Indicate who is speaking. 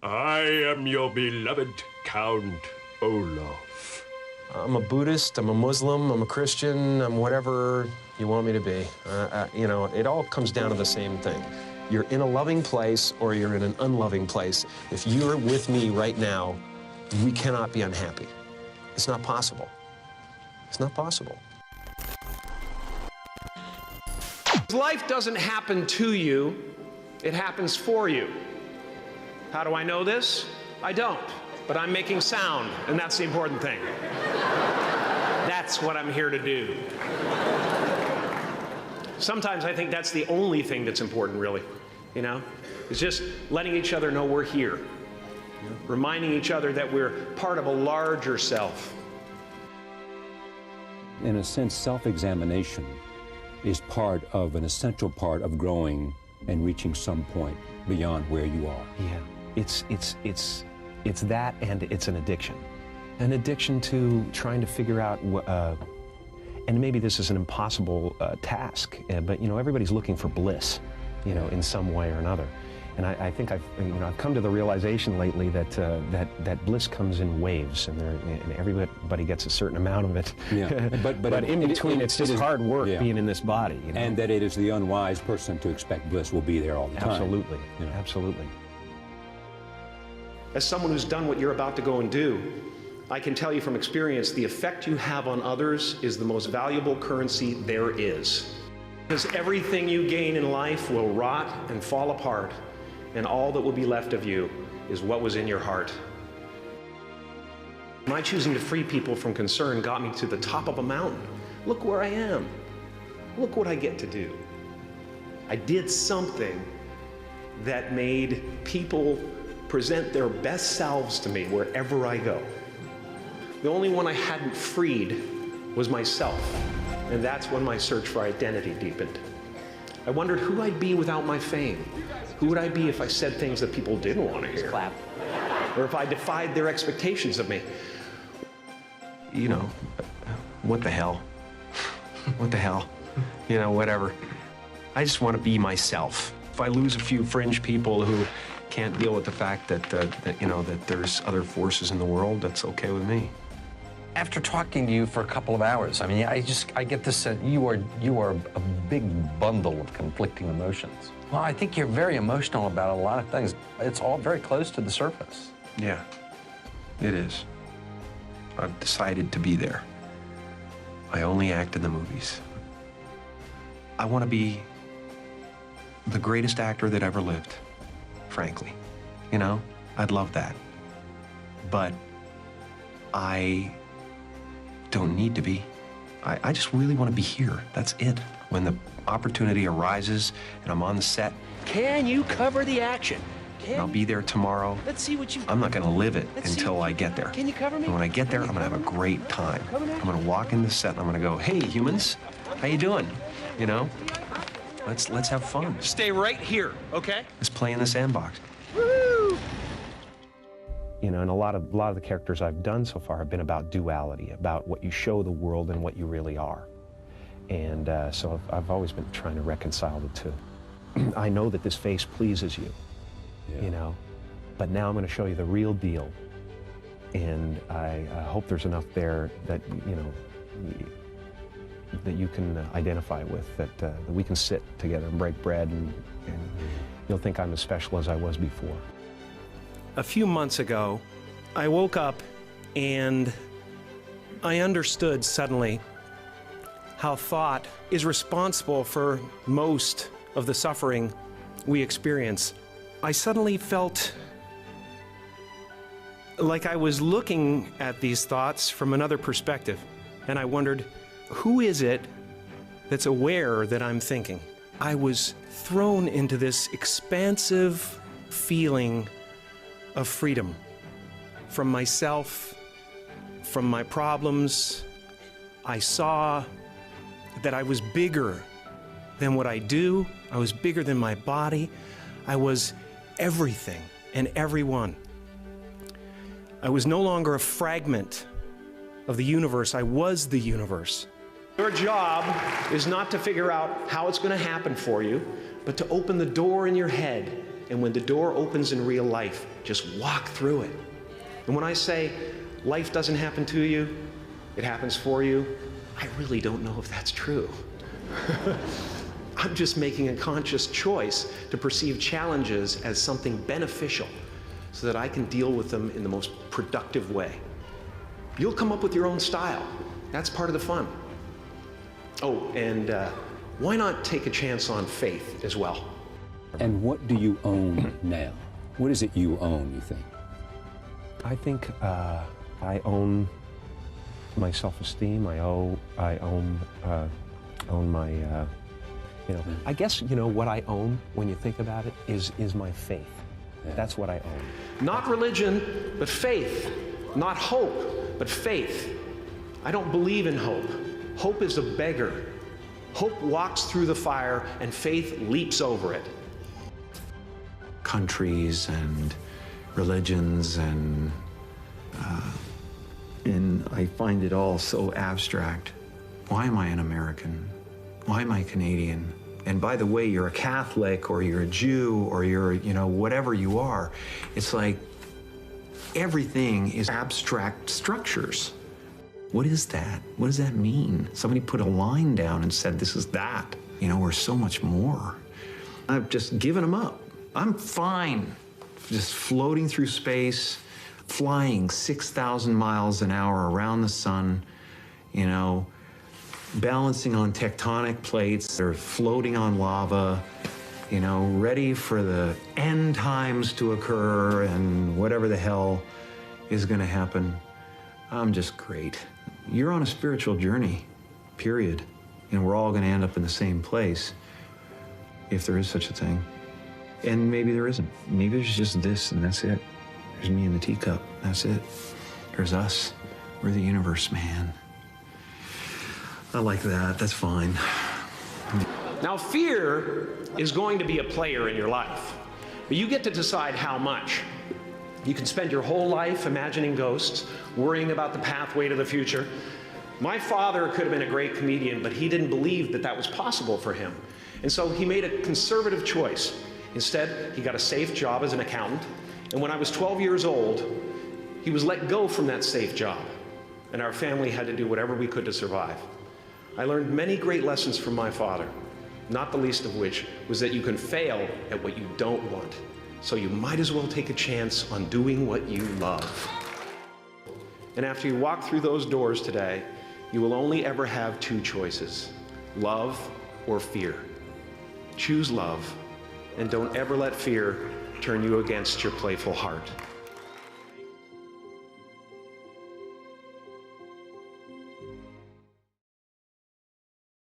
Speaker 1: I am your beloved Count Olaf.
Speaker 2: I'm a Buddhist, I'm a Muslim, I'm a Christian, I'm whatever you want me to be. You know, it all comes down to the same thing. You're in a loving place or you're in an unloving place. If you're with me right now, we cannot be unhappy. It's not possible. It's not possible.
Speaker 3: Life doesn't happen to you, it happens for you. How do I know this? I don't, but I'm making sound, and that's the important thing. That's what I'm here to do. Sometimes I think that's the only thing that's important, really, you know? It's just letting each other know we're here, reminding each other that we're part of a larger self.
Speaker 4: In a sense, self-examination is part of an essential part of growing and reaching some point beyond where you are.
Speaker 2: Yeah, it's that, and it's an addiction. An addiction to trying to figure out, and maybe this is an impossible task, but you know, everybody's looking for bliss, you know, in some way or another. And I think I've come to the realization lately that that bliss comes in waves, and everybody gets a certain amount of it.
Speaker 4: Yeah.
Speaker 2: but in between, it's just hard work being in this body. You know?
Speaker 4: And that it is the unwise person to expect bliss will be there all the time.
Speaker 2: Absolutely,
Speaker 4: you know?
Speaker 2: Absolutely.
Speaker 3: As someone who's done what you're about to go and do, I can tell you from experience, the effect you have on others is the most valuable currency there is. Because everything you gain in life will rot and fall apart, and all that will be left of you is what was in your heart. My choosing to free people from concern got me to the top of a mountain. Look where I am. Look what I get to do. I did something that made people present their best selves to me wherever I go. The only one I hadn't freed was myself, and that's when my search for identity deepened. I wondered who I'd be without my fame. Who would I be if I said things that people didn't want to hear?
Speaker 5: Clap.
Speaker 3: Or if I defied their expectations of me?
Speaker 2: You know, what the hell? What the hell? You know, whatever. I just want to be myself. If I lose a few fringe people who can't deal with the fact that you know, that there's other forces in the world, that's okay with me.
Speaker 5: After talking to you for a couple of hours, I mean, I get this sense you are a big bundle of conflicting emotions. Well, I think you're very emotional about a lot of things. It's all very close to the surface.
Speaker 2: Yeah, it is. I've decided to be there. I only act in the movies. I want to be the greatest actor that ever lived, frankly. You know, I'd love that. But I don't need to be. I just really want to be here. That's it. When the opportunity arises and I'm on the set,
Speaker 3: Can you cover the action?
Speaker 2: I'll be there tomorrow.
Speaker 3: Let's see what you...
Speaker 2: I'm not going to live it until I get there.
Speaker 3: Can you cover me?
Speaker 2: And when I get there, I'm going to have a great time. I'm going to walk in the set and I'm going to go, hey, humans, how you doing? You know, let's have fun.
Speaker 3: Stay right here, okay?
Speaker 2: Let's play in the sandbox.
Speaker 3: Woo!
Speaker 2: You know, and a lot of the characters I've done so far have been about duality, about what you show the world and what you really are. And so I've always been trying to reconcile the two. I know that this face pleases you, you know, but now I'm going to show you the real deal. And I hope there's enough there that, you know, that you can identify with, that we can sit together and break bread, and you'll think I'm as special as I was before.
Speaker 3: A few months ago, I woke up and I understood suddenly how thought is responsible for most of the suffering we experience. I suddenly felt like I was looking at these thoughts from another perspective, and I wondered, who is it that's aware that I'm thinking? I was thrown into this expansive feeling of freedom from myself, from my problems. I saw that I was bigger than what I do. I was bigger than my body. I was everything and everyone. I was no longer a fragment of the universe. I was the universe. Your job is not to figure out how it's going to happen for you, but to open the door in your head And when the door opens in real life, just walk through it. And when I say life doesn't happen to you, it happens for you, I really don't know if that's true. I'm just making a conscious choice to perceive challenges as something beneficial so that I can deal with them in the most productive way. You'll come up with your own style. That's part of the fun. Oh, and why not take a chance on faith as well?
Speaker 4: And what do you own now? What is it you own, you think?
Speaker 2: I think I own my self-esteem. I own my, I guess, what I own when you think about it is my faith. Yeah. That's what I own.
Speaker 3: Not religion, but faith. Not hope, but faith. I don't believe in hope. Hope is a beggar. Hope walks through the fire and faith leaps over it.
Speaker 6: Countries and religions and I find it all so abstract. Why am I an American? Why am I Canadian? And by the way, you're a Catholic or you're a Jew or you're, whatever you are. It's like everything is abstract structures. What is that? What does that mean? Somebody put a line down and said, this is that. We're so much more. I've just given them up. I'm fine just floating through space, flying 6,000 miles an hour around the sun, balancing on tectonic plates, they're floating on lava, ready for the end times to occur and whatever the hell is gonna happen. I'm just great. You're on a spiritual journey, period. And we're all gonna end up in the same place, if there is such a thing. And maybe there isn't. Maybe there's just this and that's it. There's me in the teacup, that's it. There's us, we're the universe, man. I like that, that's fine.
Speaker 3: Now, fear is going to be a player in your life, but you get to decide how much. You can spend your whole life imagining ghosts, worrying about the pathway to the future. My father could have been a great comedian, but he didn't believe that that was possible for him. And so he made a conservative choice. Instead, he got a safe job as an accountant. And when I was 12 years old, he was let go from that safe job. And our family had to do whatever we could to survive. I learned many great lessons from my father, not the least of which was that you can fail at what you don't want. So you might as well take a chance on doing what you love. And after you walk through those doors today, you will only ever have two choices, love or fear. Choose love, and don't ever let fear turn you against your playful heart.